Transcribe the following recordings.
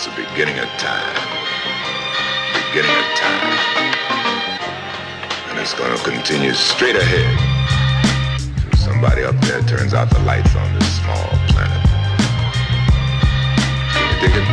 It's the beginning of time. Beginning of time. And it's gonna continue straight ahead. Till somebody up there turns out the lights on this small planet. Can you dig it?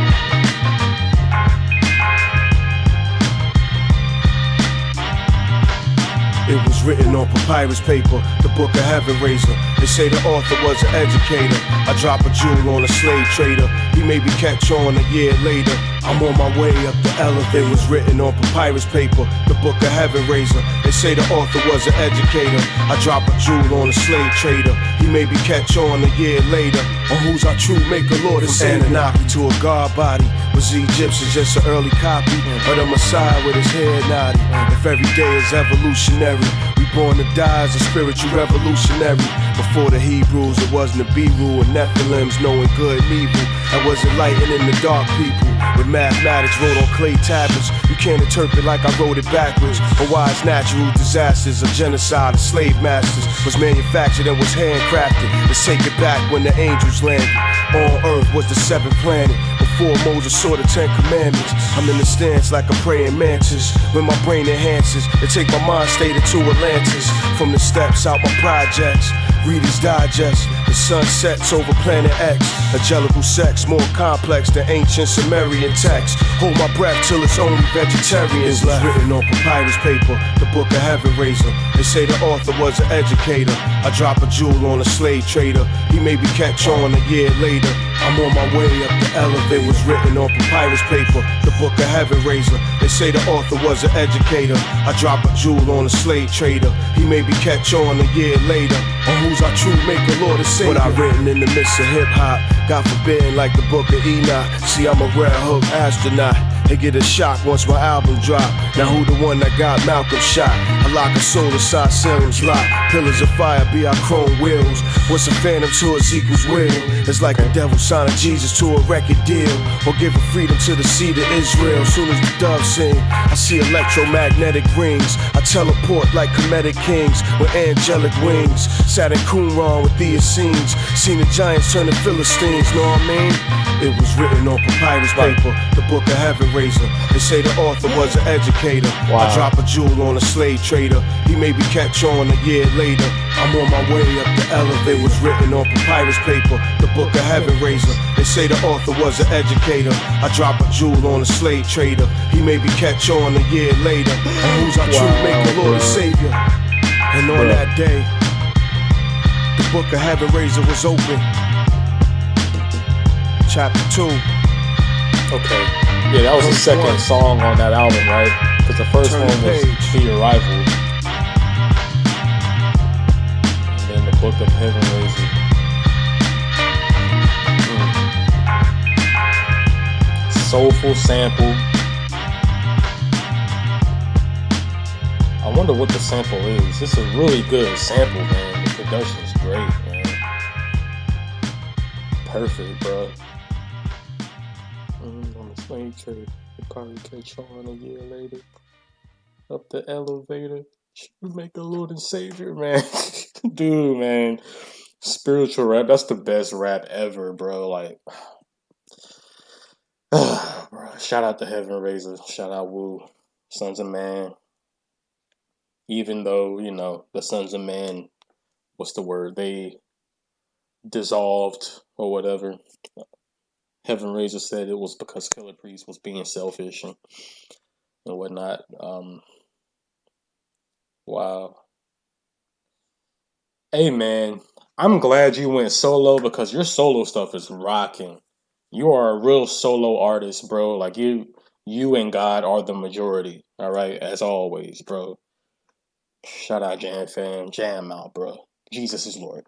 It was written on papyrus paper, the book of heaven razor. They say the author was an educator. I drop a jewel on a slave trader. He maybe catch on a year later. I'm on my way up the elevator. It was written on papyrus paper, the book of heaven razor. They say the author was an educator. I drop a jewel on a slave trader. He maybe catch on a year later. On who's our true maker, Lord and Savior. From Anunnaki to a god body. Was the Egyptian just an early copy of the Messiah with his head naughty? If every day is evolutionary, we born to die as a spiritual revolutionary. Before the Hebrews, it wasn't the Beru and Nephilims knowing good and evil. That wasn't lightning the dark people. With mathematics wrote on clay tablets, you can't interpret like I wrote it backwards. Or why it's natural disasters of genocide of slave masters was manufactured and was handcrafted. Let's take it back when the angels landed. On earth was the seventh planet. Before Moses saw the 10 commandments, I'm in the stance like a praying mantis. When my brain enhances, they take my mind state into Atlantis. From the steps out my projects, Reader's Digest. The sun sets over planet X. Angelical sex more complex than ancient Sumerian text. Hold my breath till it's only vegetarians left. Written on papyrus paper, the book of heaven razor. They say the author was an educator. I drop a jewel on a slave trader. He maybe catch on a year later. I'm on my way up the elevator. It was written on papyrus paper, the book of heaven razor. They say the author was an educator. I drop a jewel on a slave trader. He maybe catch on a year later. On who's our true maker, Lord and Savior. What I written in the midst of hip hop, God forbidden like the book of Enoch. See, I'm a red hook astronaut. They get a shock once my album drop. Now who the one that got Malcolm shot? I lock a soul inside Salem's lock. Pillars of fire be our chrome wheels. What's a phantom to Ezekiel's will? It's like a devil signing Jesus to a record deal, or giving freedom to the seed of Israel. Soon as the doves sing, I see electromagnetic rings. I teleport like comedic kings with angelic wings. Sat in Qumran with the Essenes. Seen the giants turn to Philistines, know what I mean? It was written on papyrus paper, the book of heaven razor. They say the author was an educator. I drop a jewel on a slave trader. He maybe catch on a year later. I'm on my way up the elevator. It was written on papyrus paper, the book of heaven razor. They say the author was an educator. I drop a jewel on a slave trader. He maybe catch on a year later. And who's our true maker, Lord and Savior? And on that day, the book of heaven razor was open. Chapter 2. Okay. Yeah, that was the second song on that album, right? Because the first one was The Arrival. And then the Book of Heaven Razor. Soulful sample. I wonder what the sample is. It's a really good sample, man. The production's great, man. Perfect, bro. On the slave trade, you probably catch on a year later. Up the elevator, make a Lord and Savior, man. Dude, man. Spiritual rap, that's the best rap ever, bro. Like, bro. Shout out to Heaven Razor. Shout out Wu. Sons of Man. Even though, you know, the Sons of Man, what's the word? They dissolved or whatever. Heaven Razor said it was because Killer Priest was being selfish and whatnot. Wow. Hey, man, I'm glad you went solo because your solo stuff is rocking. You are a real solo artist, bro. Like, you and God are the majority, all right? As always, bro. Shout out Jam Fam. Jam out, bro. Jesus is Lord.